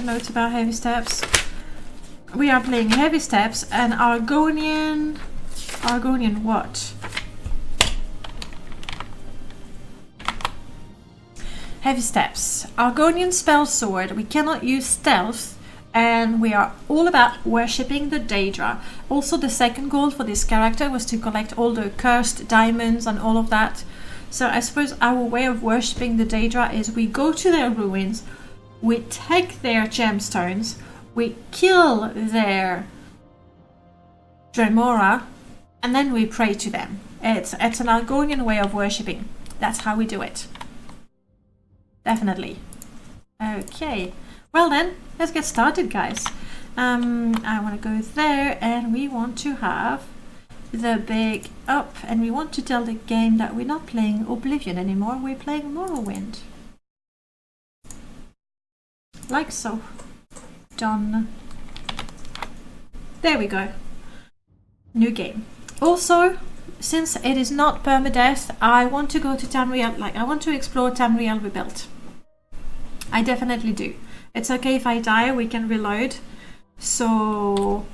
notes about heavy steps. We are playing heavy steps and Argonian what? Heavy steps. Argonian Spellsword. We cannot use stealth, and we are all about worshipping the Daedra. Also, the second goal for this character was to collect all the cursed diamonds and all of that. So I suppose our way of worshipping the Daedra is we go to their ruins, we take their gemstones, we kill their Dremora, and then we pray to them. It's an Argonian way of worshipping. That's how we do it. Definitely. Okay. Well then, let's get started, guys. I want to go there, and we want to have the big up, and we want to tell the game that we're not playing Oblivion anymore, we're playing Morrowind. Like so. Done. There we go. New game. Also, since it is not permadeath, I want to go to Tamriel, I want to explore Tamriel Rebuilt. I definitely do. It's okay if I die, we can reload. So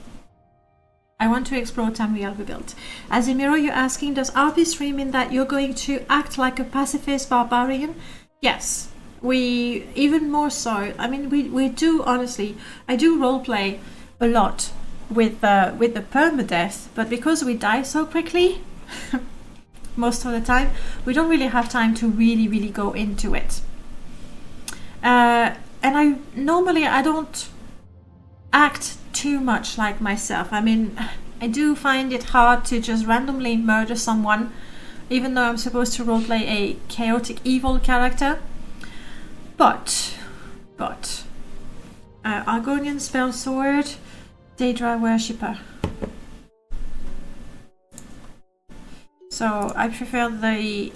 I want to explore Tamriel Rebuilt. Azimiro, you're asking, does RP stream mean that you're going to act like a pacifist barbarian? Yes. We, even more so, I mean, we do, honestly, I do roleplay a lot with the permadeath, but because we die so quickly, most of the time, we don't really have time to really go into it. And I don't act too much like myself. I mean, I do find it hard to just randomly murder someone, even though I'm supposed to roleplay a chaotic evil character. But Argonian Spellsword, Daedra Worshipper. So I prefer the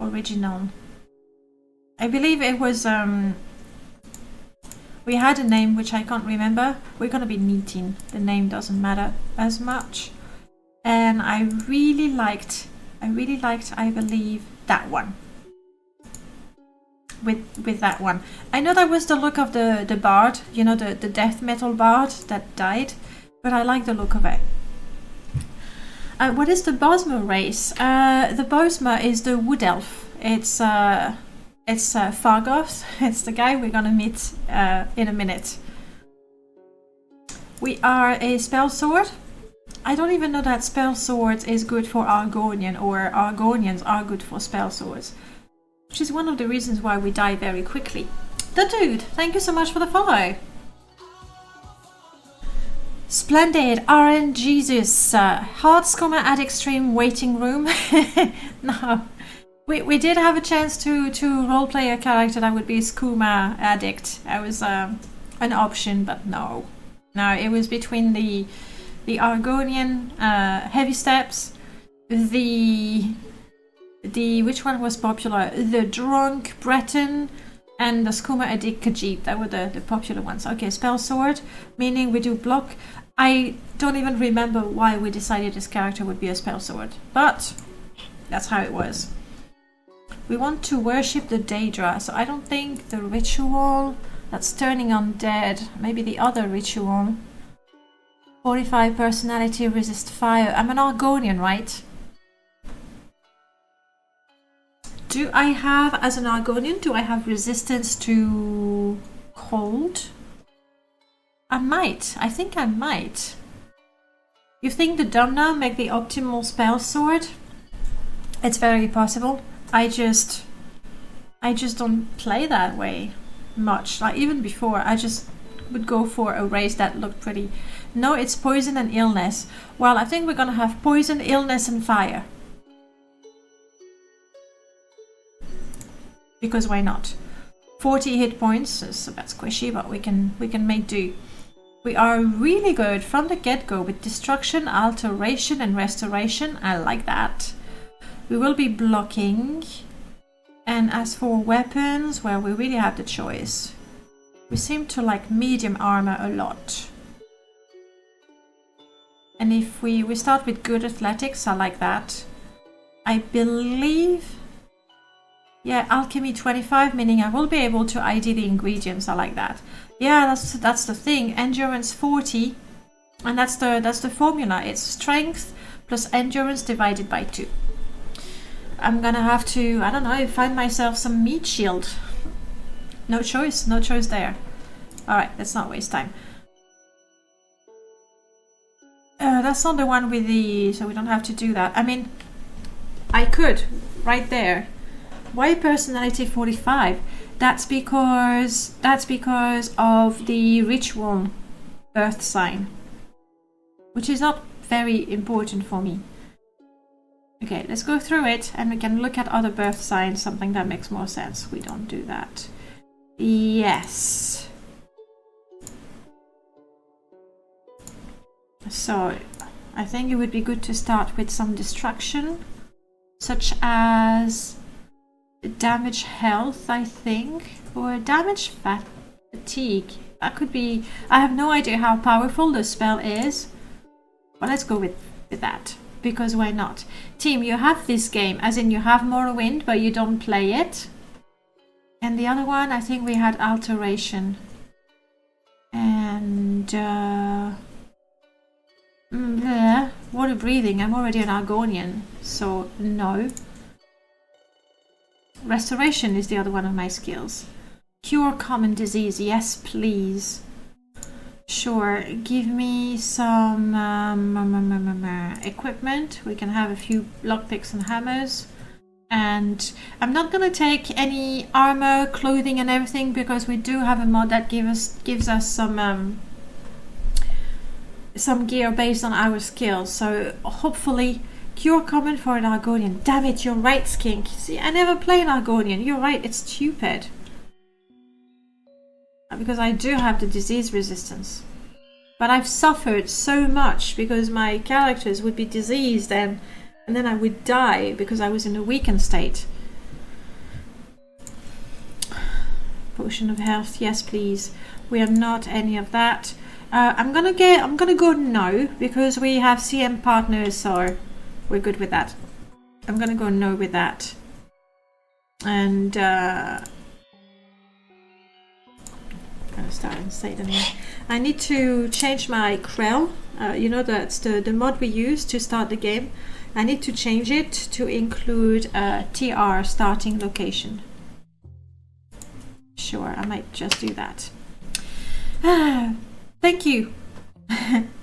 original. I believe it was we had a name which I can't remember. We're gonna be Neen. The name doesn't matter as much. And I really liked, I believe, that one. With that one. I know that was the look of the bard, you know, the death metal bard that died, but I like the look of it. What is the Bosmer race? The Bosmer is the wood elf. It's Fargoth. It's the guy we're gonna meet in a minute. We are a Spellsword. I don't even know that Spellsword is good for Argonian, or Argonians are good for Spellswords. Which is one of the reasons why we die very quickly. The Dude, thank you so much for the follow. Splendid, RN Jesus, hard scummer at extreme waiting room. No, we did have a chance to roleplay a character that would be Skooma addict. That was an option, but no, it was between the Argonian heavy steps, the which one was popular? The drunk Breton and the Skooma addict Khajiit. That were the popular ones. Okay, Spellsword, meaning we do block. I don't even remember why we decided this character would be a Spellsword, but that's how it was. We want to worship the Daedra, so I don't think the ritual that's turning undead, maybe the other ritual. 45 personality, resist fire. I'm an Argonian, right? Do I have, as an Argonian, do I have resistance to cold? I might. I think I might. You think the Domna make the optimal Spellsword? It's very possible. I just don't play that way much. Like even before, I just would go for a race that looked pretty. No, it's poison and illness. Well, I think we're gonna have poison, illness, and fire. Because why not? 40 hit points is a bit squishy, but we can make do. We are really good from the get-go with destruction, alteration, and restoration. I like that. We will be blocking. And as for weapons, well, we really have the choice. We seem to like medium armor a lot. And if we start with good athletics, I like that. I believe Yeah, alchemy 25, meaning I will be able to ID the ingredients. I like that. Yeah, that's the thing. Endurance 40, and that's the formula. It's strength plus endurance divided by 2. I'm gonna have to, I don't know, find myself some meat shield. No choice there. Alright, let's not waste time. That's not the one with the, so we don't have to do that. I mean, I could, right there. Why personality 45? That's because of the ritual earth sign, which is not very important for me. Okay, let's go through it and we can look at other birth signs, something that makes more sense. We don't do that. Yes. So, I think it would be good to start with some destruction, such as damage health, I think, or damage fatigue. That could be, I have no idea how powerful the spell is, but let's go with that, because why not? Team, you have this game, as in you have Morrowind, but you don't play it. And the other one, I think we had alteration. And water breathing. I'm already an Argonian, so no. Restoration is the other one of my skills. Cure common disease, yes please. Sure, give me some equipment. We can have a few lockpicks and hammers. And I'm not gonna take any armor, clothing and everything, because we do have a mod that gives us some gear based on our skills. So hopefully, cure common for an Argonian. Damn it, you're right, Skink. See, I never play an Argonian. You're right, it's stupid. Because I do have the disease resistance. But I've suffered so much because my characters would be diseased and then I would die because I was in a weakened state. Potion of health, yes please. We are not any of that. I'm gonna go no, because we have CM partners, so we're good with that. I'm gonna go no with that. And I'm gonna start and say the name. I need to change my Krell. You know, that's the mod we use to start the game. I need to change it to include TR starting location. Sure, I might just do that. Thank you,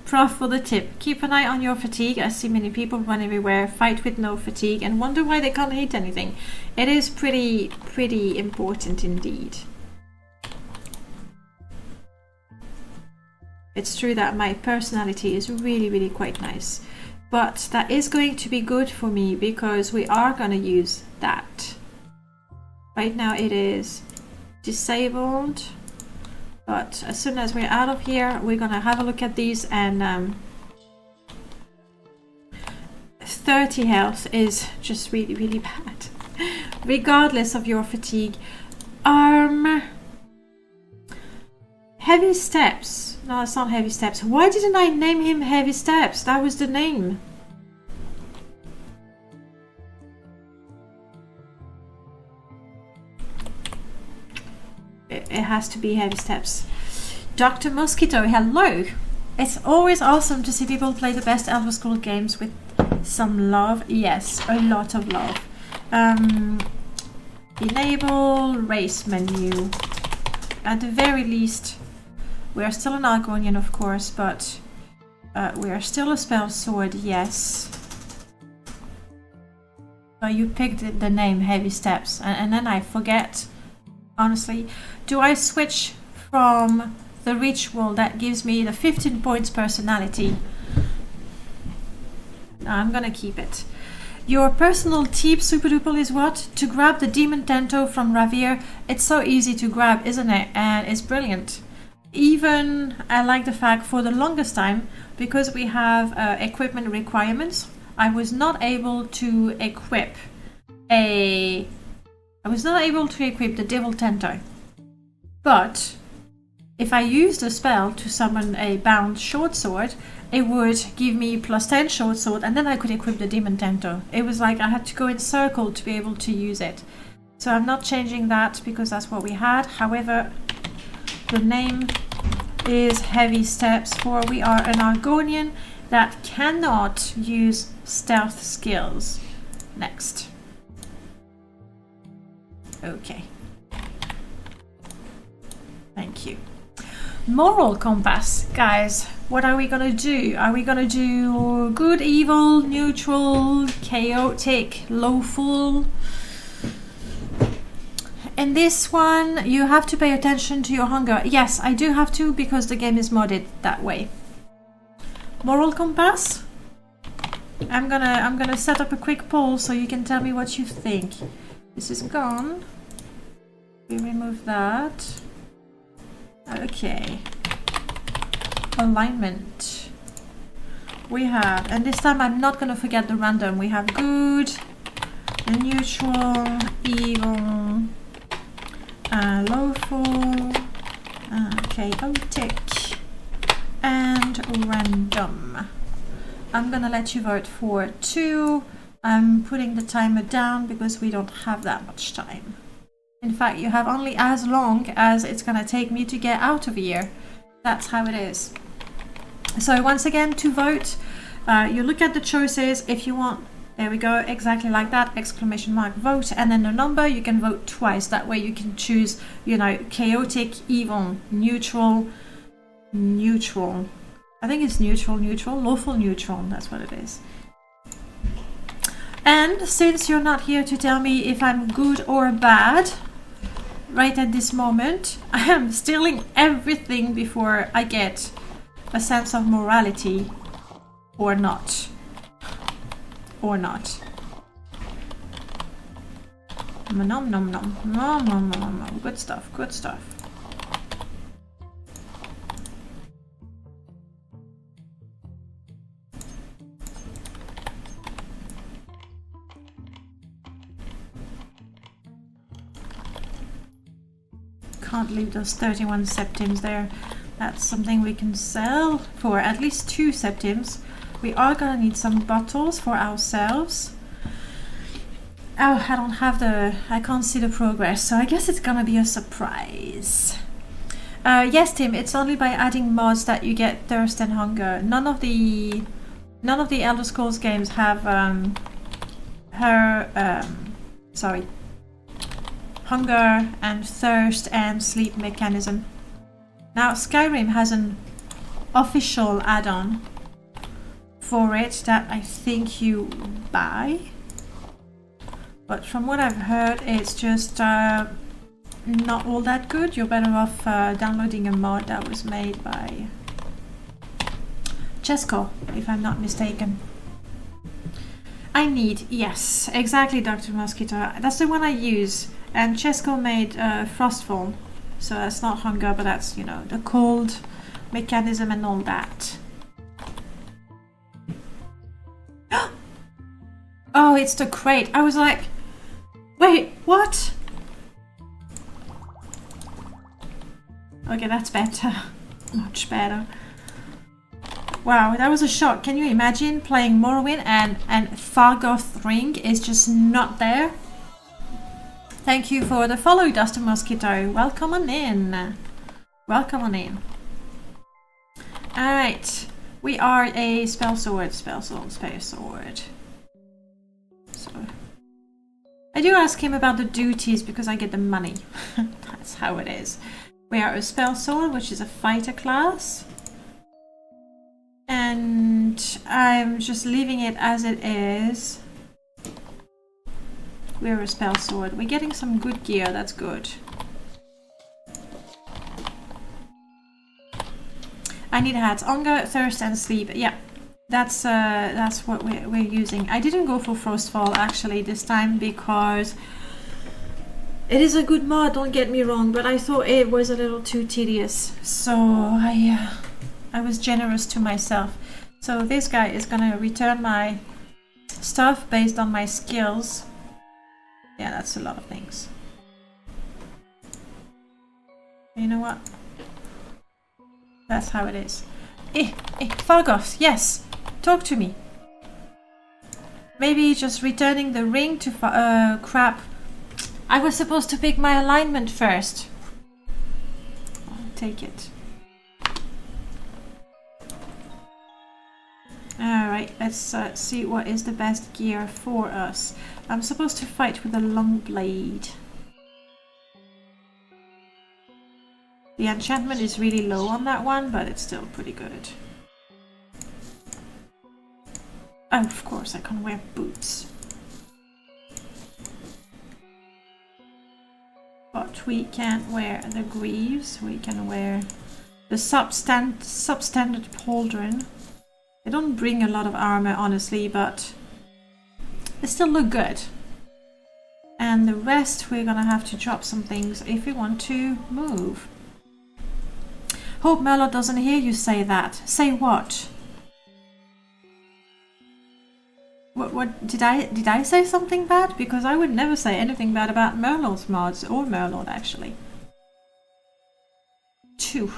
Prof, for the tip. Keep an eye on your fatigue. I see many people run everywhere, fight with no fatigue, and wonder why they can't hit anything. It is pretty important indeed. It's true that my personality is really quite nice. But that is going to be good for me because we are going to use that. Right now it is disabled. But as soon as we're out of here, we're going to have a look at these, and 30 health is just really bad. Regardless of your fatigue. Heavy Steps. No, it's not Heavy Steps. Why didn't I name him Heavy Steps? That was the name. It has to be Heavy Steps. Dr. Mosquito, hello! It's always awesome to see people play the best Elder Scrolls games with some love. Yes, a lot of love. Enable race menu. At the very least, we are still an Argonian, of course, but we are still a Spellsword, yes. So you picked the name Heavy Steps, and then I forget. Honestly, do I switch from the ritual that gives me the 15 points personality? No, I'm gonna keep it. Your personal tip, super duper, is what? To grab the demon tento from Ravir. It's so easy to grab, isn't it? And it's brilliant. Even, I like the fact, for the longest time, because we have equipment requirements, I was not able to equip the Devil Tento. But if I used a spell to summon a bound short sword, it would give me +10 short sword, and then I could equip the Demon Tento. It was like I had to go in circle to be able to use it. So I'm not changing that because that's what we had. However, the name is Heavy Steps, for we are an Argonian that cannot use stealth skills. Next. Okay. Thank you. Moral compass, guys. What are we gonna do? Are we gonna do good, evil, neutral, chaotic, lawful? In this one, you have to pay attention to your hunger. Yes, I do have to because the game is modded that way. Moral compass. I'm gonna set up a quick poll so you can tell me what you think. This is gone. We remove that. Okay. Alignment. We have, and this time I'm not gonna forget the random. We have good, neutral, evil, lawful, chaotic, and random. I'm gonna let you vote for 2. I'm putting the timer down because we don't have that much time. In fact, you have only as long as it's gonna take me to get out of here. That's how it is. So once again, to vote, you look at the choices. If you want, there we go, exactly like that, exclamation mark, vote, and then the number, you can vote twice. That way you can choose, you know, chaotic, evil, neutral, neutral. I think it's neutral, neutral, lawful, neutral. That's what it is. And since you're not here to tell me if I'm good or bad, right at this moment, I am stealing everything before I get a sense of morality or not. Or not. Nom nom nom nom nom nom nom. Good stuff, good stuff. Can't leave those 31 septims there. That's something we can sell for at least 2 septims. We are gonna need some bottles for ourselves. Oh, I don't have I can't see the progress, so I guess it's gonna be a surprise. Yes, Tim, it's only by adding mods that you get thirst and hunger. None of the Elder Scrolls games have hunger and thirst and sleep mechanism. Now Skyrim has an official add-on for it that I think you buy, but from what I've heard, it's just not all that good. You're better off downloading a mod that was made by Chesco, if I'm not mistaken. I need, yes, exactly, Dr. Mosquito. That's the one I use. And Chesco made Frostfall, so that's not hunger, but that's, you know, the cold mechanism and all that. Oh, it's the crate. I was like, wait, what? Okay, that's better. Much better. Wow, that was a shock. Can you imagine playing Morrowind and Fargoth Ring is just not there? Thank you for the follow, Dustin Mosquito. Welcome on in. Welcome on in. Alright. We are a Spellsword. Spellsword. So I do ask him about the duties because I get the money. That's how it is. We are a Spellsword, which is a fighter class. And I'm just leaving it as it is. We're a Spellsword. We're getting some good gear, that's good. I need hats. Hunger, thirst and sleep. Yeah, that's what we're using. I didn't go for Frostfall actually this time because it is a good mod, don't get me wrong, but I thought it was a little too tedious. So I was generous to myself. So this guy is gonna return my stuff based on my skills. Yeah, that's a lot of things. You know what? That's how it is. Fargoth, yes! Talk to me. Maybe just returning the ring to crap. I was supposed to pick my alignment first. I'll take it. Alright, let's see what is the best gear for us. I'm supposed to fight with a long blade. The enchantment is really low on that one, but it's still pretty good. Oh, of course, I can wear boots. But we can't wear the greaves. We can wear the substandard pauldron. They don't bring a lot of armor, honestly, but they still look good. And the rest, we're gonna have to drop some things if we want to move. Hope Merlot doesn't hear you say that. Say what? What did I say something bad? Because I would never say anything bad about Merlot's mods, or Merlot actually. 2.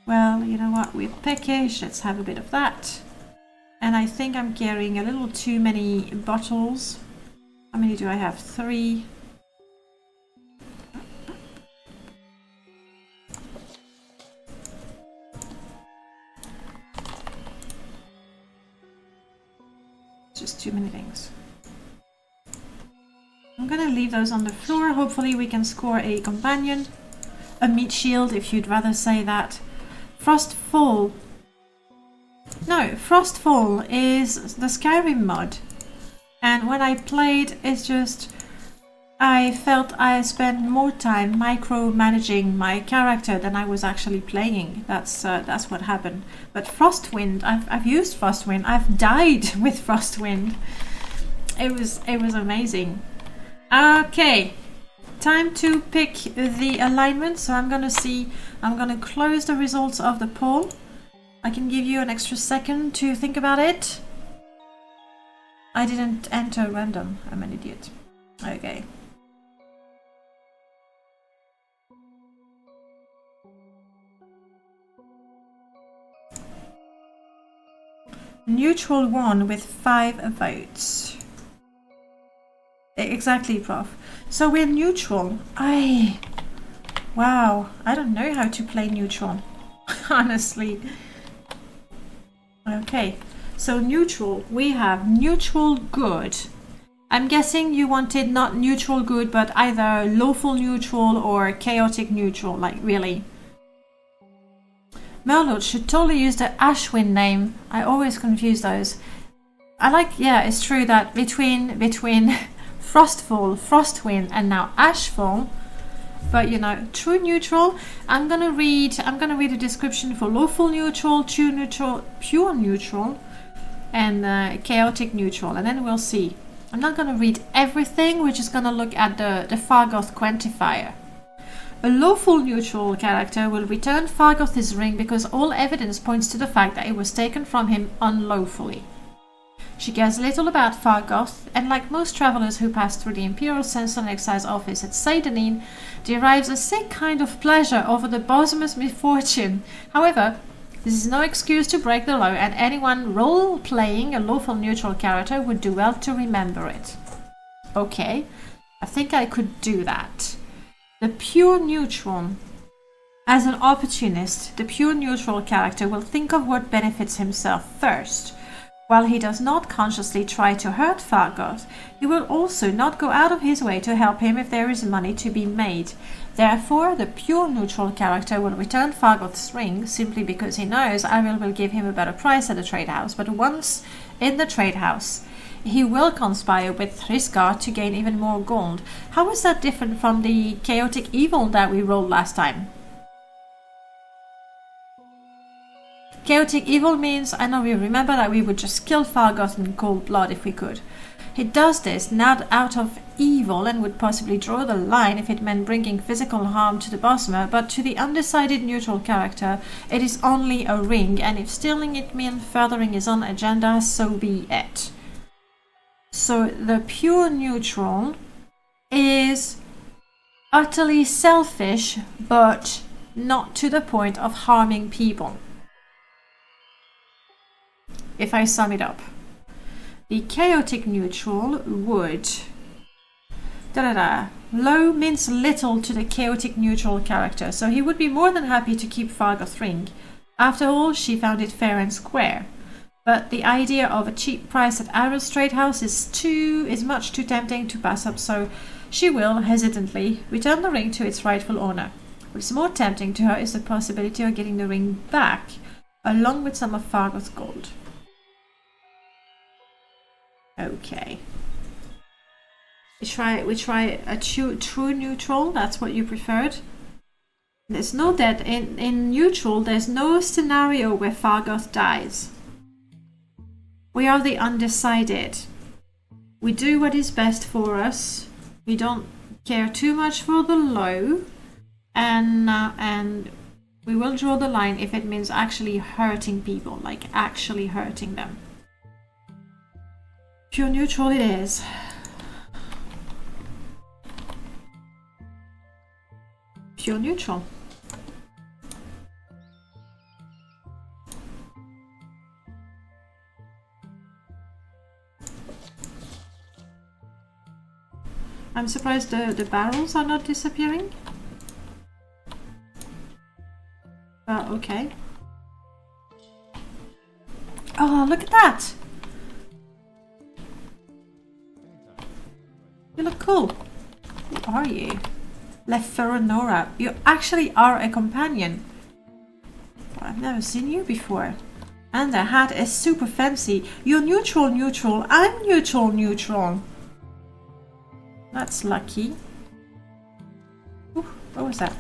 Well, you know what, we're peckish, let's have a bit of that. And I think I'm carrying a little too many bottles. How many do I have? 3. Just too many things. I'm gonna leave those on the floor. Hopefully we can score a companion. A meat shield, if you'd rather say that. Frostfall. No, Frostfall is the Skyrim mod. And when I played, it's just... I felt I spent more time micromanaging my character than I was actually playing. That's what happened. But Frostwind, I've used Frostwind. I've died with Frostwind. It was amazing. Okay, time to pick the alignment. So I'm gonna close the results of the poll. I can give you an extra second to think about it. I didn't enter random. I'm an idiot. Okay. Neutral 1 with 5 votes. Exactly, Prof. So we're neutral. Wow, I don't know how to play neutral, honestly. Okay, so neutral, we have neutral good. I'm guessing you wanted not neutral good, but either lawful neutral or chaotic neutral, like really. Merlot should totally use the Ashwind name. I always confuse those. I like, yeah, it's true that between Frostfall, Frostwind, and now Ashfall, but you know, true neutral. I'm gonna read the description for lawful neutral, true neutral, pure neutral, and chaotic neutral, and then we'll see. I'm not gonna read everything. We're just gonna look at the Fargoth quantifier. A lawful neutral character will return Fargoth his ring because all evidence points to the fact that it was taken from him unlawfully. She cares little about Fargoth, and like most travelers who pass through the Imperial Censor and Excise office at Seyda, Neen, derives a sick kind of pleasure over the bosom's misfortune. However, this is no excuse to break the law, and anyone role-playing a lawful neutral character would do well to remember it. Okay, I think I could do that. The pure neutral. As an opportunist, the pure neutral character will think of what benefits himself first. While he does not consciously try to hurt Fargoth, he will also not go out of his way to help him if there is money to be made. Therefore, the pure neutral character will return Fargoth's ring simply because he knows Ariel will give him a better price at the trade house. But once in the trade house, he will conspire with Hrisgar to gain even more gold. How is that different from the chaotic evil that we rolled last time? Chaotic evil means, I know we remember that we would just kill Fargoth in cold blood if we could. He does this not out of evil and would possibly draw the line if it meant bringing physical harm to the Bosmer, but to the undecided neutral character, it is only a ring, and if stealing it means furthering his own agenda, so be it. So the pure neutral is utterly selfish, but not to the point of harming people. If I sum it up, the chaotic neutral would Low means little to the chaotic neutral character, so he would be more than happy to keep Fargoth's ring. After all, she found it fair and square. But the idea of a cheap price at Aedra's trade house is much too tempting to pass up, so she will, hesitantly, return the ring to its rightful owner. What's more tempting to her is the possibility of getting the ring back, along with some of Fargoth's gold. Okay. We try a true neutral, that's what you preferred. There's no death. In neutral, there's no scenario where Fargoth dies. We are the undecided. We do what is best for us. We don't care too much for the low. And we will draw the line if it means actually hurting people, like actually hurting them. Pure neutral it is. Pure neutral. I'm surprised the barrels are not disappearing. Okay. Oh, look at that! You look cool. Who are you? Leferonora. You actually are a companion. Well, I've never seen you before. And the hat is super fancy. You're neutral, neutral. I'm neutral, neutral. That's lucky. Ooh, what was that?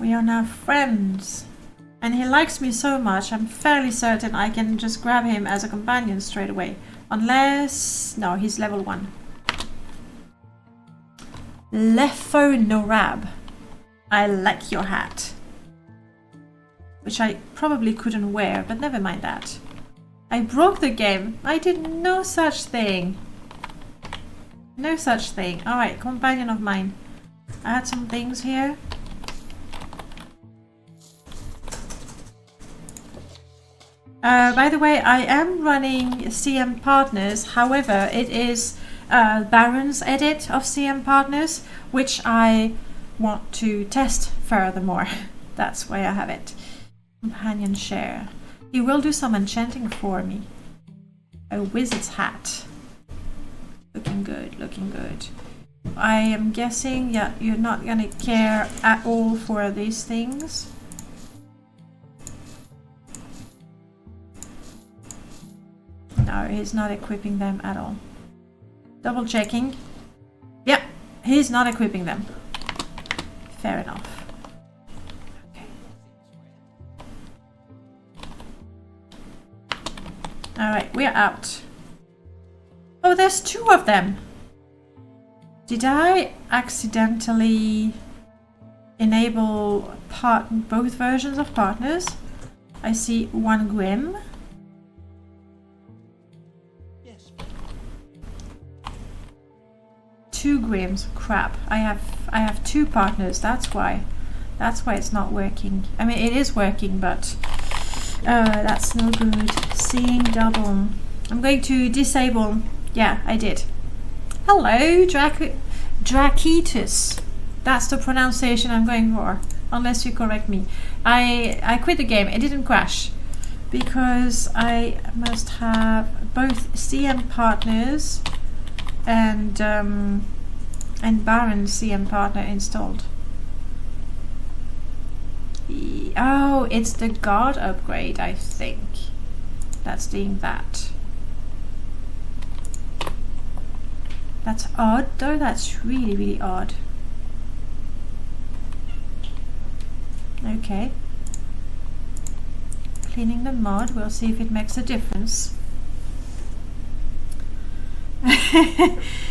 We are now friends. And he likes me so much, I'm fairly certain I can just grab him as a companion straight away. Unless... no, he's level 1. Leferonora. I like your hat. Which I probably couldn't wear, but never mind that. I broke the game. I did no such thing. No such thing. Alright, companion of mine. I had some things here. By the way, I am running CM Partners, however, it is Baron's edit of CM Partners, which I want to test furthermore. That's why I have it. Companion share. He will do some enchanting for me. A wizard's hat. Looking good, looking good. I am guessing, yeah, you're not gonna care at all for these things. No, he's not equipping them at all. Double checking. Yeah, he's not equipping them. Fair enough. Okay. Alright, we're out. Oh, there's 2 of them! Did I accidentally enable both versions of partners? I see 1 Grim. 2 Grims. Crap. I have 2 partners. That's why it's not working. I mean, it is working, but that's no good. Seeing double. I'm going to disable. Yeah, I did. Hello, Drakitus. That's the pronunciation I'm going for, unless you correct me. I quit the game. It didn't crash because I must have both CM partners and Baron CM partner installed. Oh, it's the guard upgrade, I think. That's doing that. That's odd, though. That's really, really odd. Okay. Cleaning the mod. We'll see if it makes a difference.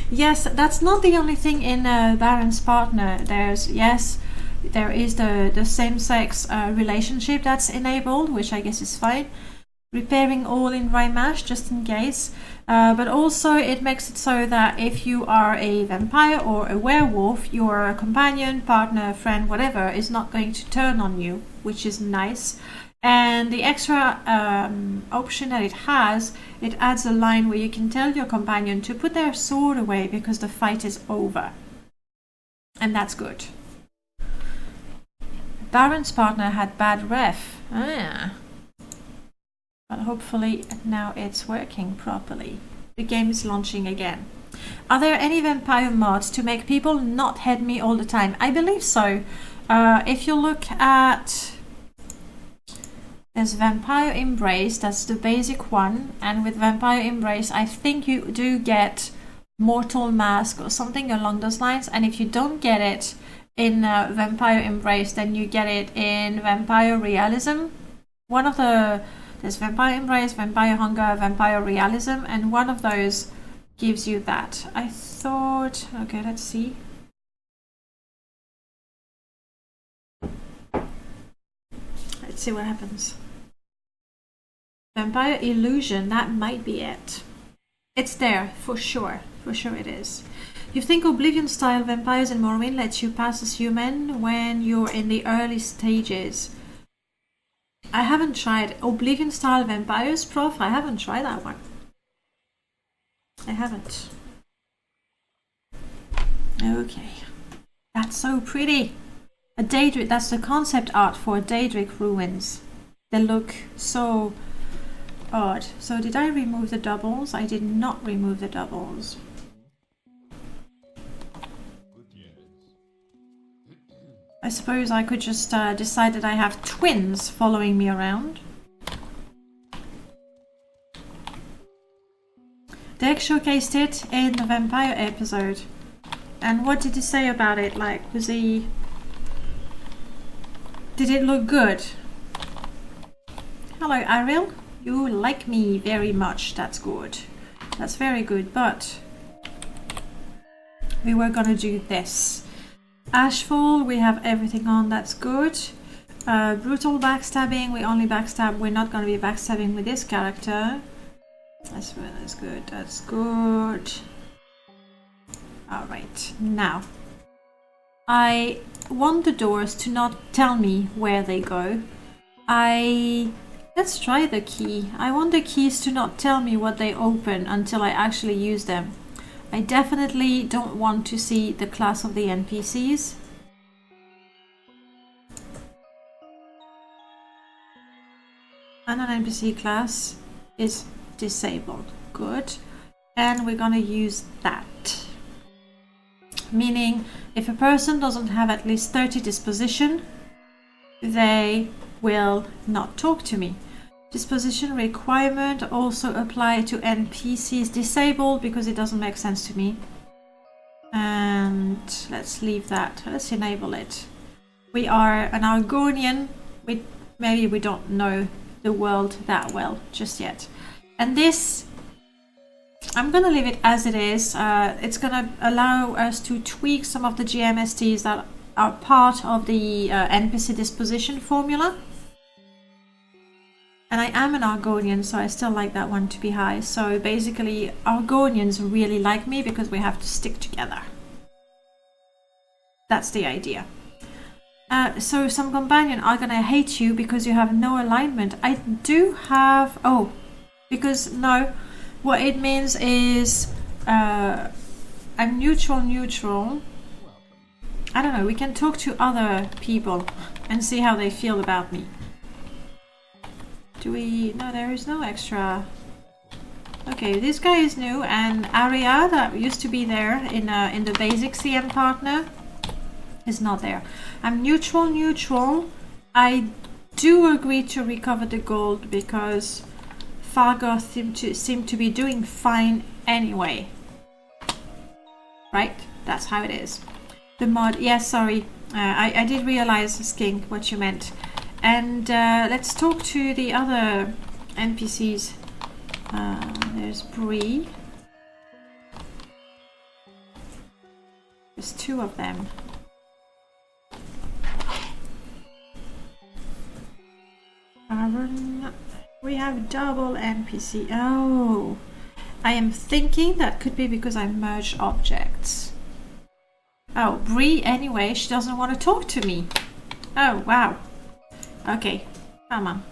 Yes, that's not the only thing in Baron's partner. There is the same-sex relationship that's enabled, which I guess is fine. Repairing all in Rymash, just in case. But also it makes it so that if you are a vampire or a werewolf, your companion, partner, friend, whatever, is not going to turn on you, which is nice. And the extra option that it has, it adds a line where you can tell your companion to put their sword away because the fight is over. And that's good. Baron's partner had bad ref. Ah. But hopefully now it's working properly. The game is launching again. Are there any vampire mods to make people not head me all the time? I believe so. If you look at... There's Vampire Embrace, that's the basic one. And with Vampire Embrace, I think you do get Mortal Mask or something along those lines. And if you don't get it in Vampire Embrace, then you get it in Vampire Realism. One of the... There's Vampire Embrace, Vampire Hunger, Vampire Realism, and one of those gives you that. I thought... Okay, let's see. Let's see what happens. Vampire Illusion, that might be it. It's there, for sure. For sure it is. You think Oblivion-style vampires in Morrowind lets you pass as human when you're in the early stages? I haven't tried Oblivion-style vampires, Prof. I haven't tried that one. I haven't. Okay. That's so pretty. A Daedric, that's the concept art for Daedric ruins. They look so odd. So did I remove the doubles? I did not remove the doubles. I suppose I could just decide that I have twins following me around. Derek showcased it in the vampire episode. And what did he say about it? Like, was he... Did it look good? Hello, Ariel. You like me very much. That's good. That's very good, but... we were gonna do this. Ashfall, we have everything on, that's good. Brutal backstabbing, we only backstab, we're not going to be backstabbing with this character. That's good, that's good. Alright, now. I want the doors to not tell me where they go. Let's try the key. I want the keys to not tell me what they open until I actually use them. I definitely don't want to see the class of the NPCs. And an NPC class is disabled. Good. And we're gonna use that. Meaning, if a person doesn't have at least 30 disposition, they will not talk to me. Disposition requirement also apply to NPCs disabled because it doesn't make sense to me. And let's leave that. Let's enable it. We are an Argonian. Maybe we don't know the world that well just yet. And this, I'm gonna leave it as it is. It's gonna allow us to tweak some of the GMSTs that are part of the NPC disposition formula. And I am an Argonian, so I still like that one to be high. So basically, Argonians really like me because we have to stick together. That's the idea. So some companion are gonna hate you because you have no alignment. I do have... Oh, because no. What it means is I'm neutral. I don't know, we can talk to other people and see how they feel about me. Do we... No, there is no extra... Okay, this guy is new, and Aria, that used to be there in the basic CM partner, is not there. I'm neutral. I do agree to recover the gold because Fargoth seem to be doing fine anyway. Right? That's how it is. The mod... Yes, sorry. I did realize, Skink, what you meant. And let's talk to the other NPCs. There's Bree. There's two of them. We have double NPC. Oh, I am thinking that could be because I merged objects. Oh, Bree, anyway, she doesn't want to talk to me. Oh, wow. Okay, come on.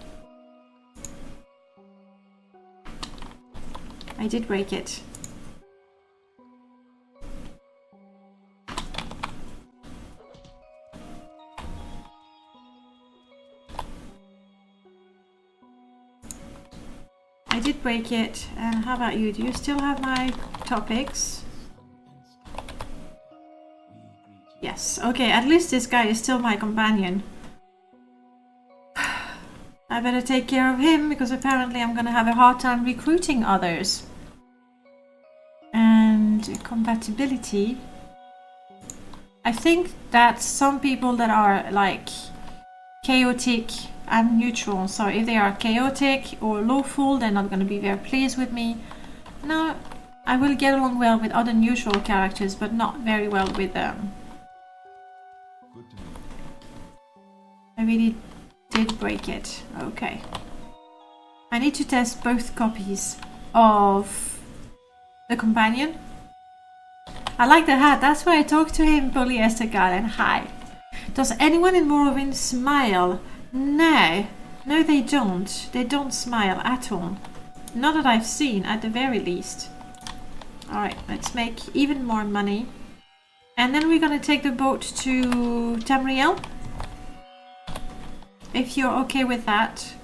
I did break it. I did break it. And how about you? Do you still have my topics? Yes. Okay, at least this guy is still my companion. I better take care of him because apparently I'm gonna have a hard time recruiting others. And compatibility. I think that some people that are like chaotic and neutral, so if they are chaotic or lawful, they're not gonna be very pleased with me. No, I will get along well with other neutral characters, but not very well with them. I really did break it. Okay. I need to test both copies of the companion. I like the hat. That's why I talked to him, Polyester Garland. Hi. Does anyone in Morrowind smile? No. No, they don't. They don't smile at all. Not that I've seen, at the very least. Alright, let's make even more money. And then we're gonna take the boat to Tamriel. If you're okay with that.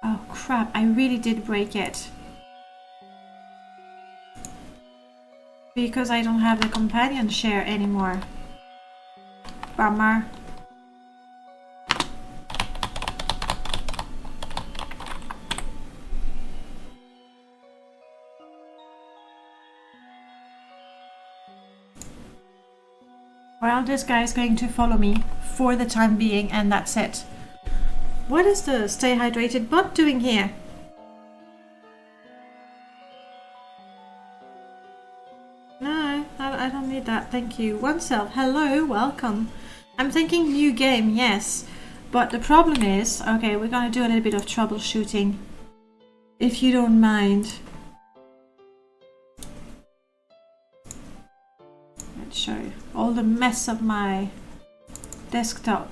Oh crap, I really did break it. Because I don't have the companion share anymore. Bummer. Well, this guy is going to follow me for the time being, and that's it. What is the stay hydrated bot doing here? No, I don't need that, thank you. Oneself, hello, welcome. I'm thinking new game, yes. But the problem is, okay, we're gonna do a little bit of troubleshooting. If you don't mind. Let's show you all the mess of my desktop.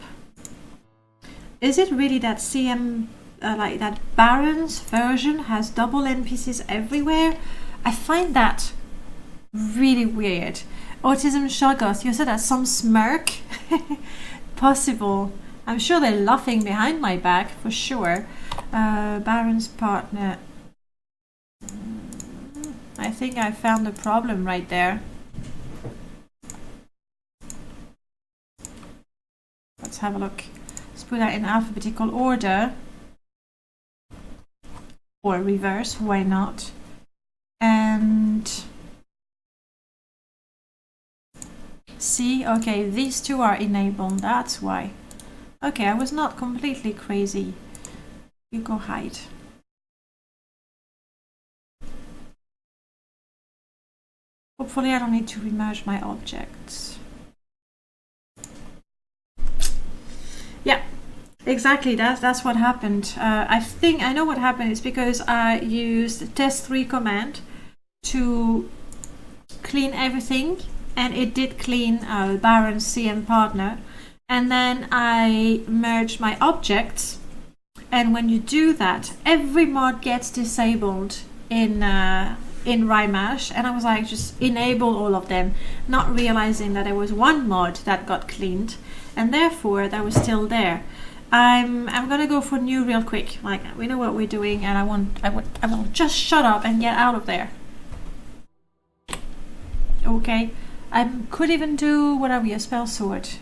Is it really that CM, like that Baron's version has double NPCs everywhere? I find that really weird. Autism Shoggoth, you said that some smirk? Possible. I'm sure they're laughing behind my back, for sure. Baron's partner. I think I found the problem right there. Let's have a look. Let's put that in alphabetical order. Or reverse, why not? And see, okay, these two are enabled, that's why. Okay, I was not completely crazy. You go hide. Hopefully I don't need to remerge my objects. Yeah, exactly, that's what happened. I think I know what happened. It's because I used the test3 command to clean everything, and it did clean Baron's CM partner. And then I merged my objects, and when you do that, every mod gets disabled in Rymash, and I was like, just enable all of them, not realizing that there was one mod that got cleaned, and therefore that was still there. I'm gonna go for new real quick. Like, we know what we're doing, and I want just shut up and get out of there. Okay, I could even do, what are we, a Spellsword.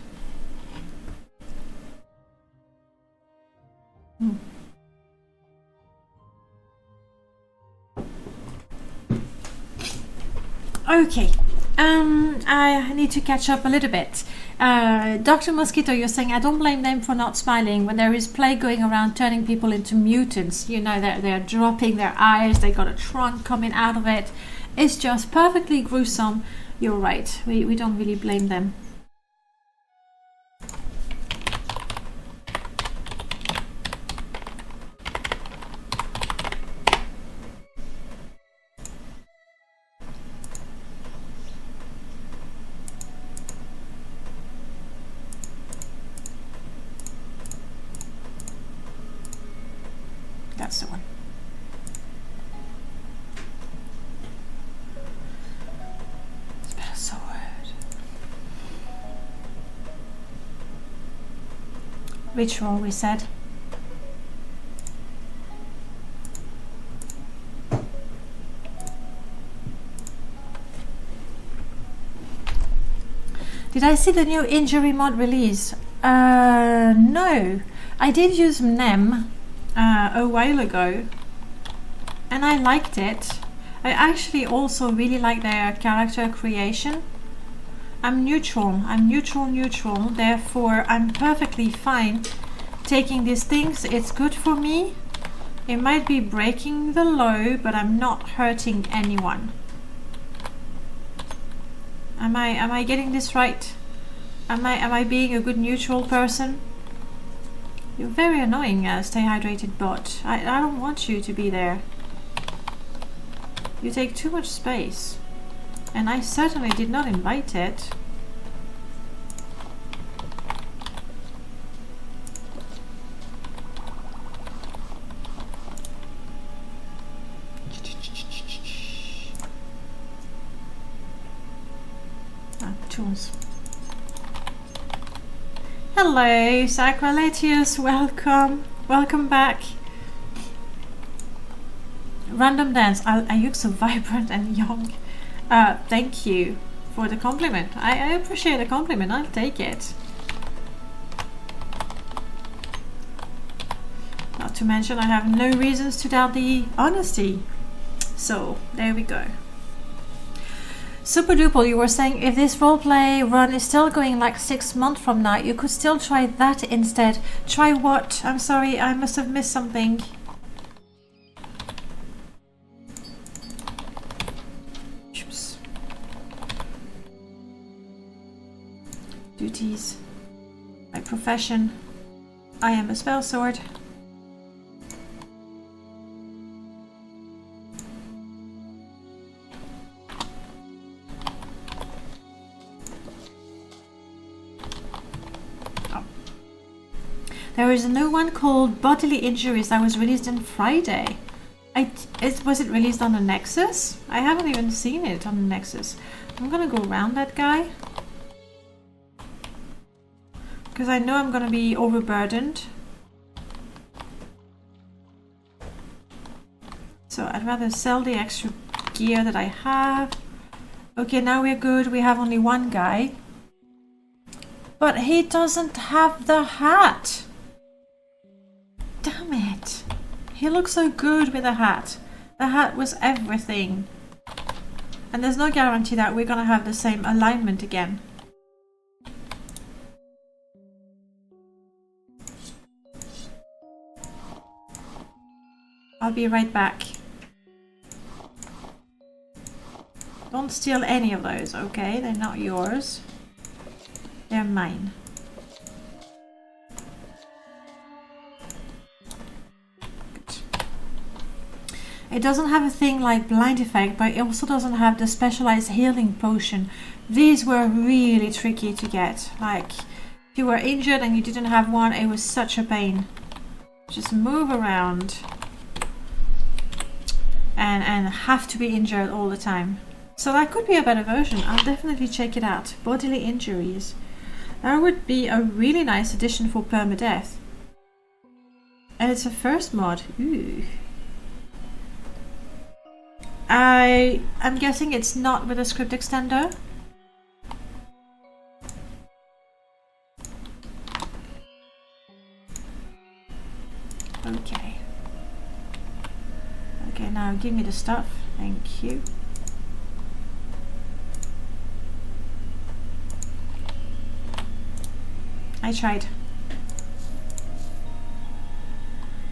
Okay, I need to catch up a little bit. Dr. Mosquito, you're saying I don't blame them for not smiling when there is plague going around turning people into mutants. You know, they're dropping their eyes, they got a trunk coming out of it. It's just perfectly gruesome. You're right, we don't really blame them. That's the one. ritual, we said. Did I see the new injury mod release? No. I did use NEM a while ago, and I liked it. I actually also really like their character creation. I'm neutral, therefore I'm perfectly fine taking these things. It's good for me. It might be breaking the law, but I'm not hurting anyone. Am I getting this right? Am I being a good neutral person? You're very annoying, stay hydrated bot. I don't want you to be there. You take too much space. And I certainly did not invite it. Tools. Hello, Sacraletius, welcome. Welcome back. Random dance. I look so vibrant and young. Thank you for the compliment. I appreciate the compliment. I'll take it. Not to mention I have no reasons to doubt the honesty. So, there we go. Super duper, you were saying if this roleplay run is still going like 6 months from now, you could still try that instead. Try what? I'm sorry, I must have missed something. Oops. Duties. My profession. I am a Spellsword. There is a new one called Bodily Injuries that was released on Friday. Was it released on the Nexus? I haven't even seen it on the Nexus. I'm gonna go around that guy. Because I know I'm gonna be overburdened. So I'd rather sell the extra gear that I have. Okay, now we're good. We have only one guy. But he doesn't have the hat. Damn it. He looks so good with a hat. The hat was everything. And there's no guarantee that we're gonna have the same alignment again. I'll be right back. Don't steal any of those, okay? They're not yours. They're mine. It doesn't have a thing like blind effect, but it also doesn't have the specialized healing potion. These were really tricky to get. Like, if you were injured and you didn't have one, it was such a pain. Just move around and have to be injured all the time. So that could be a better version. I'll definitely check it out. Bodily Injuries. That would be a really nice addition for permadeath. And it's a first mod. Ooh. I'm guessing it's not with a script extender. Okay. Okay, now give me the stuff. Thank you. I tried.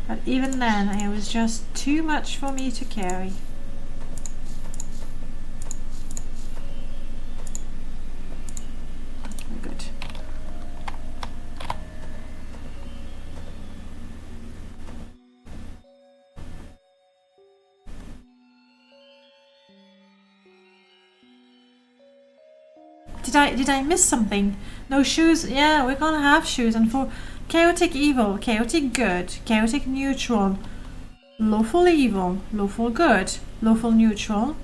But even then, it was just too much for me to carry. Good. Did I miss something? No shoes? Yeah, we're gonna have shoes. And for chaotic evil, chaotic good, chaotic neutral, lawful evil, lawful good, lawful neutral,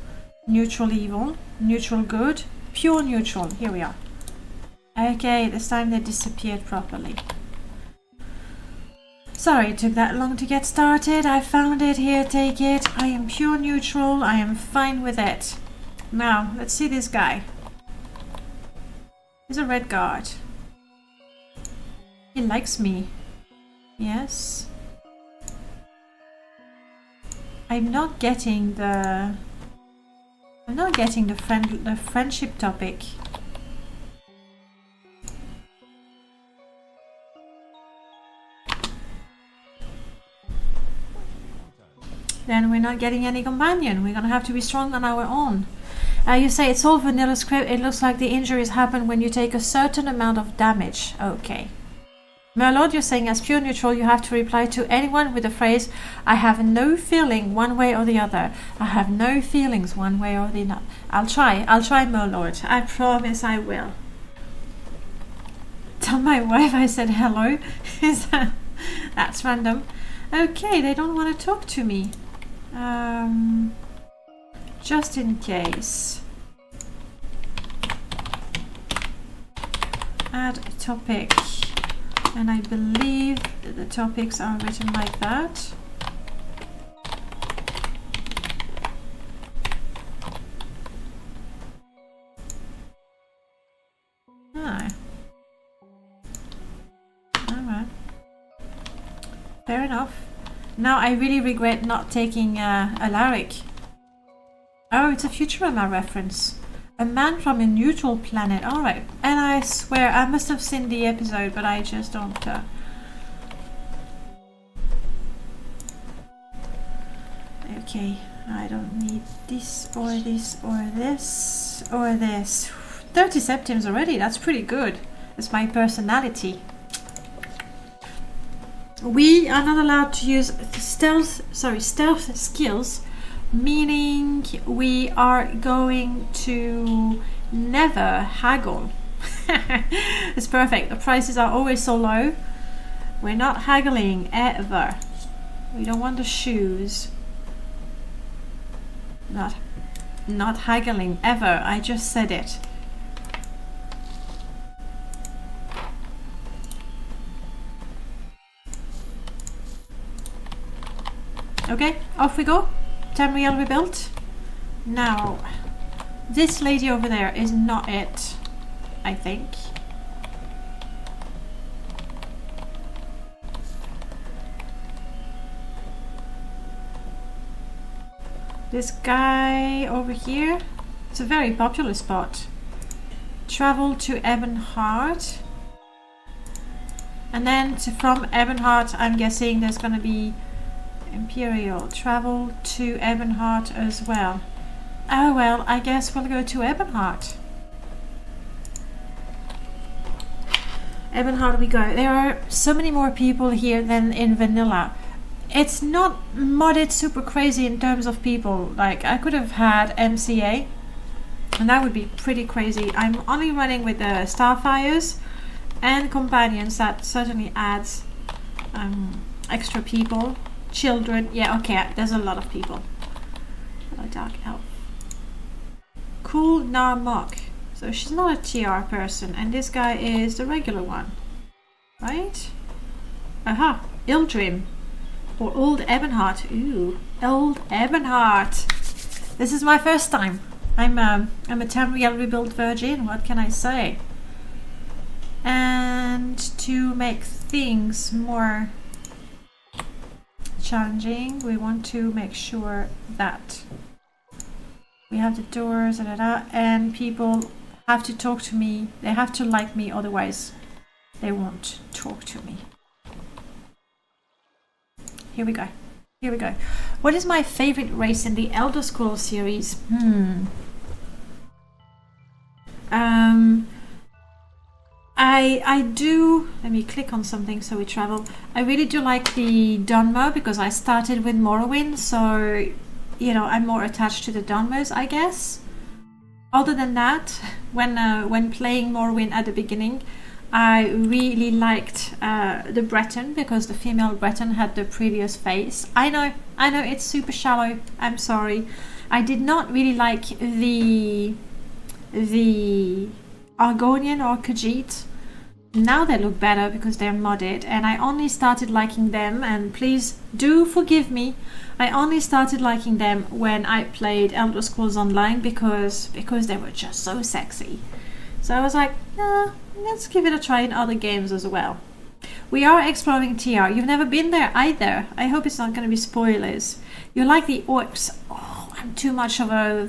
neutral evil, neutral good, pure neutral. Here we are. Okay, this time they disappeared properly. Sorry it took that long to get started. I found it. Here, take it. I am pure neutral. I am fine with it. Now, let's see this guy. He's a red guard. He likes me. Yes. I'm not getting the friendship topic. Then we're not getting any companion. We're gonna have to be strong on our own. You say it's all vanilla script. It looks like the injuries happen when you take a certain amount of damage. Okay. Merlord, you're saying as pure neutral, you have to reply to anyone with the phrase, I have no feeling one way or the other. I have no feelings one way or the other. I'll try, Merlord. I promise I will. Tell my wife I said hello. That's random. Okay, they don't want to talk to me. Just in case. Add a topic. And I believe that the topics are written like that. Ah. Alright. Fair enough. Now I really regret not taking Alaric. Oh, it's a Futurama reference. A man from a neutral planet. Alright. And I swear, I must have seen the episode, but I just don't... Okay. I don't need this, or this, or this, or this. 30 septims already. That's pretty good. That's my personality. We are not allowed to use stealth skills, meaning we are going to never haggle. It's perfect. The prices are always so low. We're not haggling ever. We don't want the shoes. Not haggling ever. I just said it. Okay, off we go. Tamriel rebuilt. Now, this lady over there is not it, I think. This guy over here, it's a very popular spot. Travel to Ebonheart. And then from Ebonheart, I'm guessing there's going to be Imperial. Travel to Ebonheart as well. Oh well, I guess we'll go to Ebonheart. Ebonheart we go. There are so many more people here than in vanilla. It's not modded super crazy in terms of people. Like, I could have had MCA, and that would be pretty crazy. I'm only running with the Starfires and companions. That certainly adds extra people. Children, yeah, okay, there's a lot of people. Hello, Dark Elf. Cool Narmok. So she's not a TR person, and this guy is the regular one, right? Aha, Ildrim. Or Old Ebonheart. Ooh, Old Ebonheart. This is my first time. I'm a Tamriel rebuilt virgin. What can I say? And to make things more challenging, we want to make sure that we have the doors and people have to talk to me. They have to like me, otherwise they won't talk to me. Here we go. Here we go. What is my favorite race in the Elder Scrolls series? I do, let me click on something so we travel. I really do like the Dunmer because I started with Morrowind, so, you know, I'm more attached to the Dunmers, I guess. Other than that, when playing Morrowind at the beginning, I really liked the Breton because the female Breton had the previous face. I know, it's super shallow, I'm sorry. I did not really like the Argonian or Khajiit. Now they look better because they're modded, and I only started liking them, and please do forgive me, I only started liking them when I played Elder Scrolls Online because they were just so sexy. So I was like, let's give it a try in other games as well. We are exploring TR. You've never been there either. I hope it's not going to be spoilers. You like the orcs. Oh, I'm too much of a,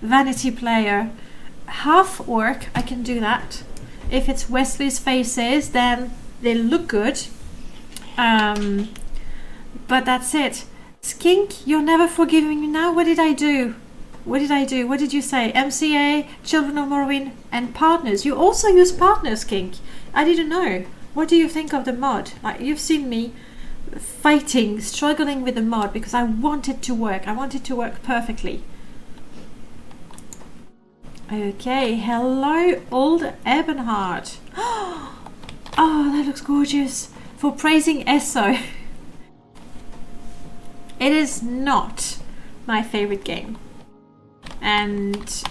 vanity player. Half orc, I can do that. If it's Wesley's faces, then they look good. But that's it. Skink, you're never forgiving me now. What did I do? What did you say? MCA, Children of Morrowind, and partners. You also use partners, Skink. I didn't know. What do you think of the mod? Like, you've seen me fighting, struggling with the mod because I want it to work. I want it to work perfectly. Okay, hello, Old Ebonheart. Oh, that looks gorgeous. For praising Esso. It is not my favorite game. And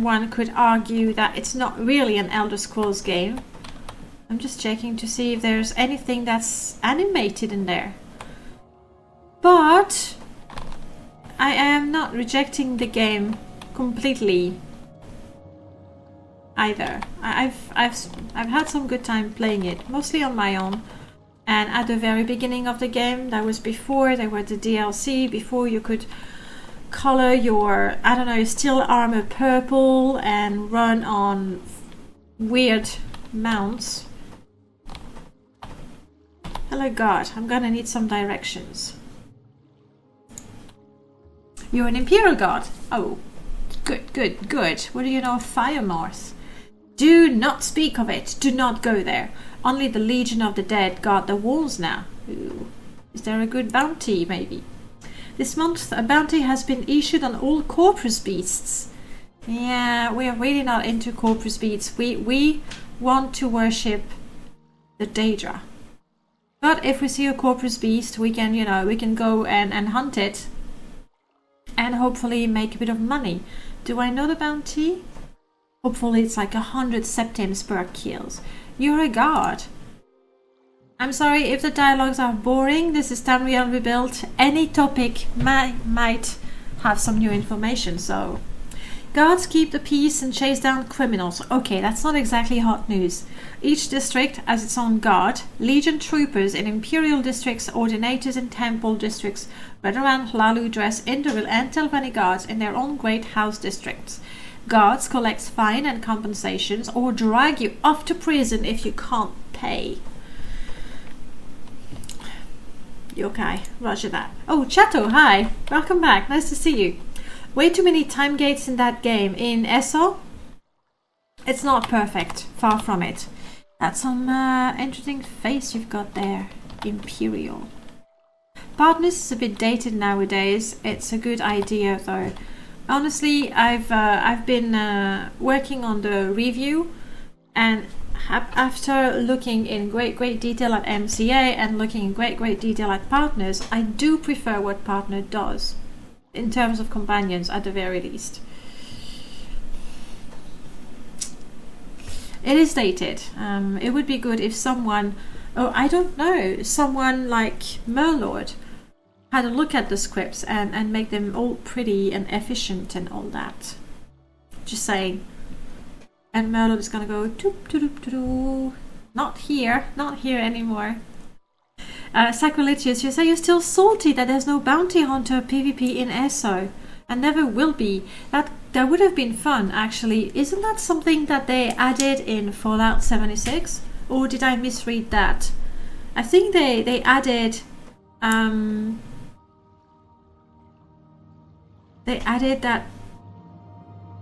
one could argue that it's not really an Elder Scrolls game. I'm just checking to see if there's anything that's animated in there. But I am not rejecting the game completely either. I've had some good time playing it, mostly on my own. And at the very beginning of the game, that was before there were the DLC, before you could color your, steel armor purple and run on weird mounts. Hello God, I'm gonna need some directions. You're an Imperial God. Oh, good. What do you know of Fire North? Do not speak of it. Do not go there. Only the Legion of the Dead guard the walls now. Ooh. Is there a good bounty, maybe? This month, a bounty has been issued on all corpus beasts. Yeah, we are really not into corpus beasts. We want to worship the Daedra. But if we see a corpus beast, we can, we can go and hunt it. And hopefully make a bit of money. Do I know the bounty? Hopefully it's like 100 septims per kills. You're a god. I'm sorry if the dialogues are boring. This is Tamriel Rebuilt. Any topic might have some new information, so... Guards keep the peace and chase down criminals. Okay, that's not exactly hot news. Each district has its own guard. Legion troopers in Imperial districts, ordinators in Temple districts, Redoran, Hlalu dress Indoril and Telvanni guards in their own great house districts. Guards collect fine and compensations or drag you off to prison if you can't pay. Okay, roger that. Oh, Chato, hi. Welcome back. Nice to see you. Way too many time gates in that game. In ESO, it's not perfect. Far from it. That's some interesting face you've got there. Imperial. Partners is a bit dated nowadays. It's a good idea though. Honestly, I've been working on the review, and after looking in great detail at MCA and looking in great detail at partners, I do prefer what partner does in terms of companions at the very least. It is dated. It would be good if someone, someone like Merlord had a look at the scripts and make them all pretty and efficient and all that. Just saying. And Merlord is gonna go doop doop doop. Not here anymore. Sacrilegious, you say you're still salty that there's no bounty hunter PvP in ESO, and never will be. That would have been fun, actually. Isn't that something that they added in Fallout 76? Or did I misread that? I think they added that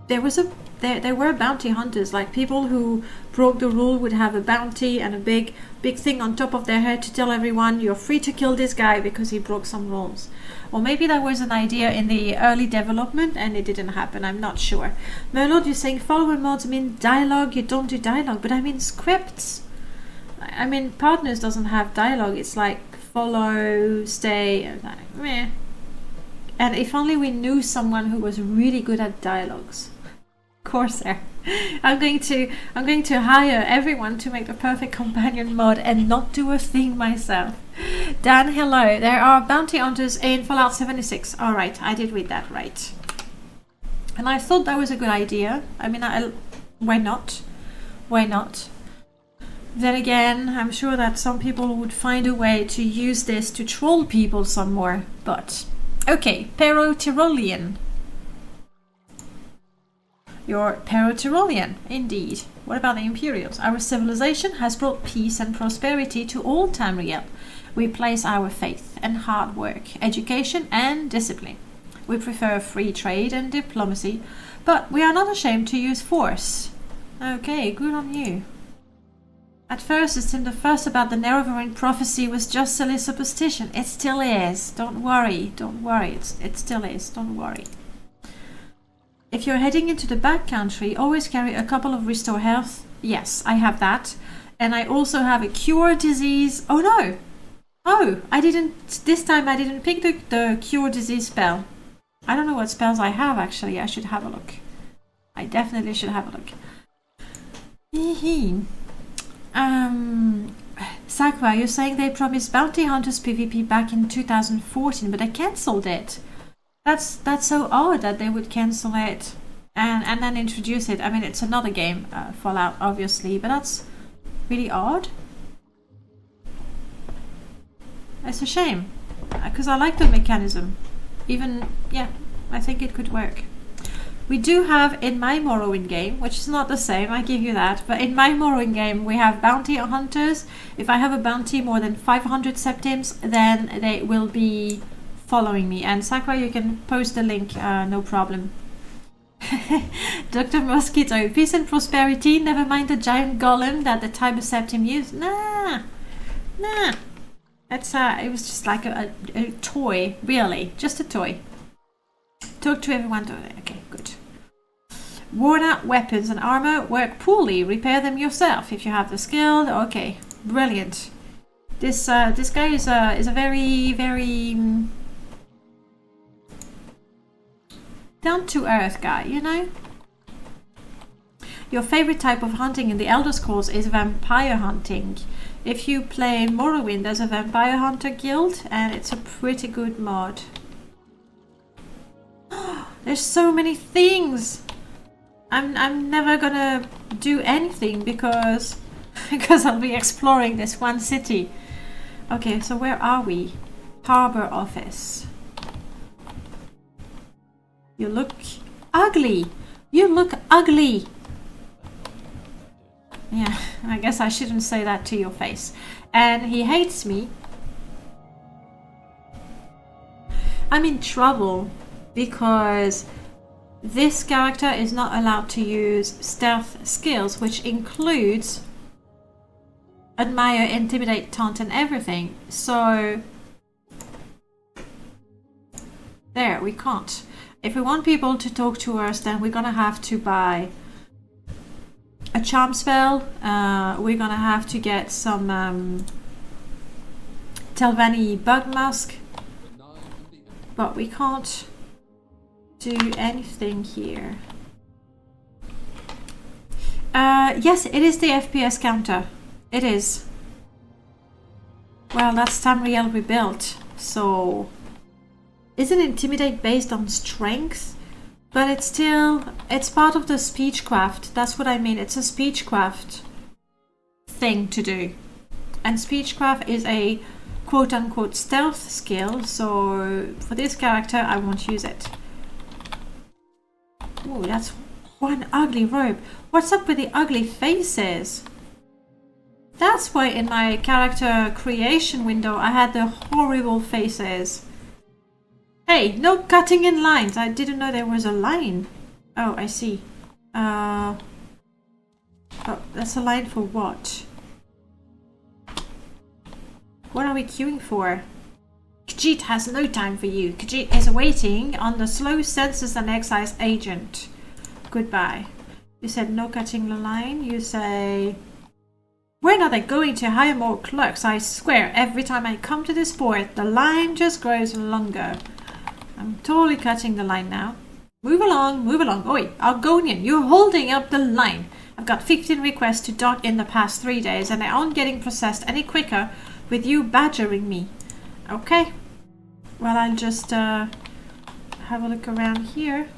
there were bounty hunters, like people who broke the rule would have a bounty and a big thing on top of their head to tell everyone you're free to kill this guy because he broke some rules. Or maybe that was an idea in the early development and it didn't happen, I'm not sure. Merlord, you're saying follower mods mean dialogue, you don't do dialogue, but I mean scripts. I mean partners doesn't have dialogue, it's like follow, stay, and like, meh. And if only we knew someone who was really good at dialogues. Corsair. I'm going to hire everyone to make the perfect companion mod and not do a thing myself. Dan, hello. There are bounty hunters in Fallout 76. All right, I did read that right. And I thought that was a good idea. I mean, why not? Why not? Then again, I'm sure that some people would find a way to use this to troll people some more. But okay, Pero-Tyrolean. You're Pero-Tyrolean, indeed. What about the Imperials? Our civilization has brought peace and prosperity to all Tamriel. We place our faith in hard work, education and discipline. We prefer free trade and diplomacy, but we are not ashamed to use force. Okay, good on you. At first it seemed the fuss about the Nerevarine prophecy was just silly superstition. It still is. Don't worry. It still is. Don't worry. If you're heading into the backcountry, always carry a couple of restore health. Yes, I have that. And I also have a cure disease. Oh no! Oh, this time I didn't pick the cure disease spell. I don't know what spells I have actually. I should have a look. I definitely should have a look. Sakura, you're saying they promised Bounty Hunters PvP back in 2014, but they cancelled it. That's so odd that they would cancel it and then introduce it. I mean, it's another game, Fallout, obviously, but that's really odd. It's a shame, because I like the mechanism. Even, yeah, I think it could work. We do have, in my Morrowind game, which is not the same, I give you that, but in my Morrowind game we have bounty hunters. If I have a bounty more than 500 septims, then they will be following me. And Sakura, you can post the link, no problem. Dr. Mosquito, peace and prosperity, never mind the giant golem that the Tiber Septim used. Nah. That's, it was just like a toy, really, just a toy. Talk to everyone. Okay, good. Worn out weapons and armor work poorly. Repair them yourself if you have the skill. Okay, brilliant. This guy is a very down to earth guy, you know. Your favorite type of hunting in the Elder Scrolls is vampire hunting. If you play Morrowind, there's a vampire hunter guild, and it's a pretty good mod. There's so many things. I'm never gonna do anything because I'll be exploring this one city. Okay, so where are we? Harbor office. You look ugly. You look ugly. Yeah, I guess I shouldn't say that to your face. And he hates me. I'm in trouble because this character is not allowed to use stealth skills, which includes admire, intimidate, taunt and everything. So there, we can't. If we want people to talk to us, then we're gonna have to buy a charm spell. We're gonna have to get some Telvanni bug mask, but we can't do anything here. Yes, it is the FPS counter. It is. Well, that's Tamriel rebuilt. So, isn't Intimidate based on strength? But it's still, it's part of the speechcraft. That's what I mean. It's a speechcraft thing to do. And speechcraft is a quote-unquote stealth skill. So for this character, I won't use it. Oh, that's one ugly robe. What's up with the ugly faces? That's why in my character creation window, I had the horrible faces. Hey, no cutting in lines. I didn't know there was a line. Oh, I see. Oh, that's a line for what? What are we queuing for? Khajiit has no time for you. Khajiit is waiting on the slow census and excise agent. Goodbye. You said no cutting the line. You say... When are they going to hire more clerks? I swear, every time I come to this port, the line just grows longer. I'm totally cutting the line now. Move along, move along. Oi, Argonian, you're holding up the line. I've got 15 requests to dock in the past 3 days and they aren't getting processed any quicker with you badgering me. Okay. Well, I'll just have a look around here.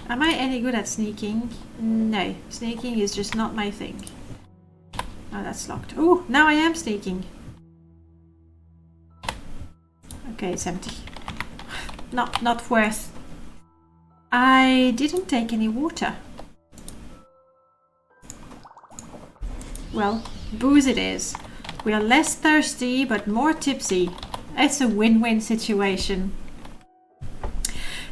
Am I any good at sneaking? No, sneaking is just not my thing. Oh, that's locked. Oh, now I am sneaking. Okay, it's empty. Not worth. I didn't take any water. Well, booze it is. We are less thirsty, but more tipsy. It's a win-win situation.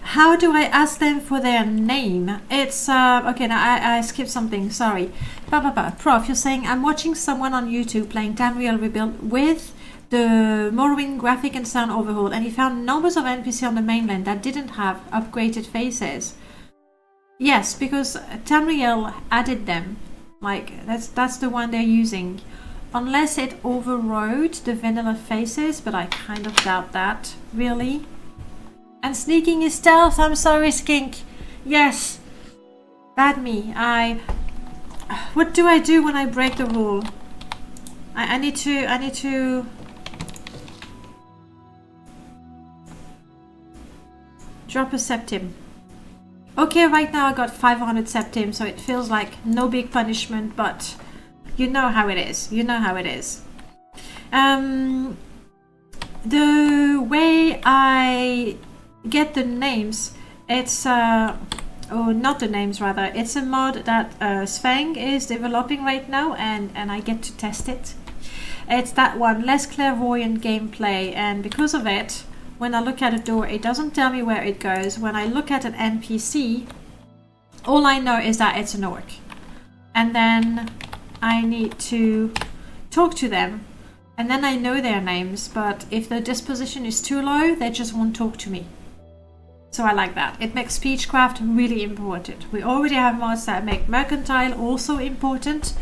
How do I ask them for their name? It's, okay, now I skipped something, sorry. Prof, you're saying I'm watching someone on YouTube playing Tamriel Rebuild with the Morrowind graphic and sound overhaul, and he found numbers of NPC on the mainland that didn't have upgraded faces. Yes, because Tamriel added them. Like, that's the one they're using. Unless it overrode the vanilla faces, but I kind of doubt that, really. And sneaking is stealth, I'm sorry, Skink. Yes. Bad me. What do I do when I break the rule? I need to drop a septim. Okay, right now I got 500 septim, so it feels like no big punishment, but you know how it is. You know how it is. The way I get the names, it's oh, not the names rather, it's a mod that Svang is developing right now, and I get to test it. It's that one, less clairvoyant gameplay, and because of it, when I look at a door, it doesn't tell me where it goes. When I look at an NPC, all I know is that it's an orc, and then I need to talk to them, and then I know their names, but if the disposition is too low, they just won't talk to me. So I like that. It makes speechcraft really important. We already have mods that make mercantile also important.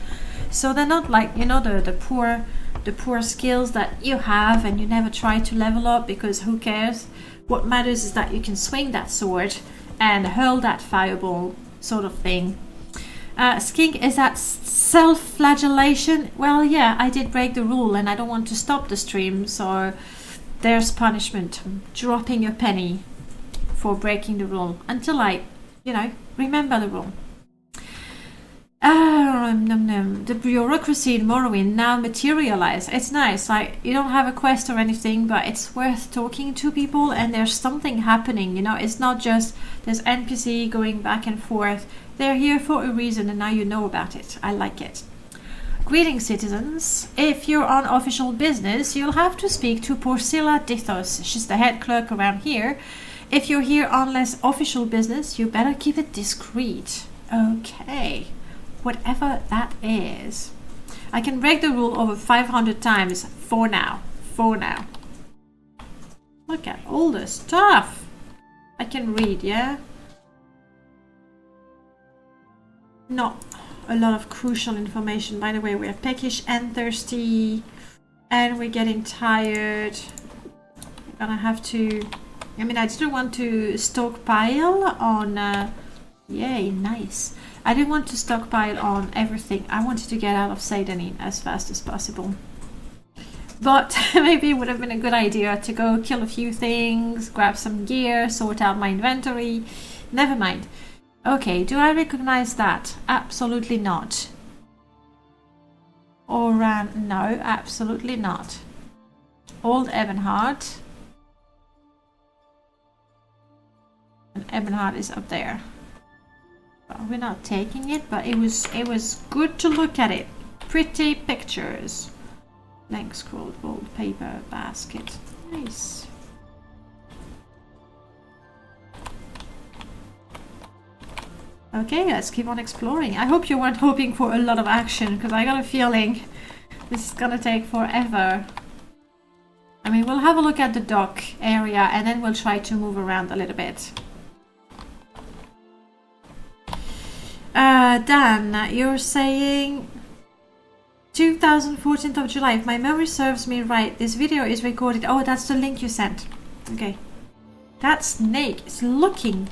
So they're not like, you know, the poor skills that you have and you never try to level up because who cares? What matters is that you can swing that sword and hurl that fireball sort of thing. Skink, is that self-flagellation? Well, yeah, I did break the rule and I don't want to stop the stream, so there's punishment. Dropping a penny for breaking the rule until I, you know, remember the rule. The bureaucracy in Morrowind now materialize. It's nice. Like, you don't have a quest or anything, but it's worth talking to people and there's something happening, you know. It's not just there's NPC going back and forth. They're here for a reason and now you know about it. I like it. Greetings, citizens. If you're on official business, you'll have to speak to Porcilla Dithos. She's the head clerk around here. If you're here on less official business, you better keep it discreet. Okay. Whatever that is. I can break the rule over 500 times for now. For now. Look at all the stuff. I can read, yeah? Not a lot of crucial information. By the way, we're peckish and thirsty. And we're getting tired. We're gonna have to... I mean, I didn't want to stockpile on... yay, nice. I didn't want to stockpile on everything. I wanted to get out of Seyda as fast as possible. But maybe it would have been a good idea to go kill a few things, grab some gear, sort out my inventory. Never mind. Okay, do I recognize that? Absolutely not. Oran, no, absolutely not. Old Ebonheart. And Ebonheart is up there. Well, we're not taking it, but it was good to look at it. Pretty pictures. Blank scroll, gold paper, basket. Nice. Okay, let's keep on exploring. I hope you weren't hoping for a lot of action, because I got a feeling this is gonna take forever. I mean, we'll have a look at the dock area and then we'll try to move around a little bit. Dan, you're saying 2014th of July. If my memory serves me right, this video is recorded. Oh, that's the link you sent. Okay. That snake is looking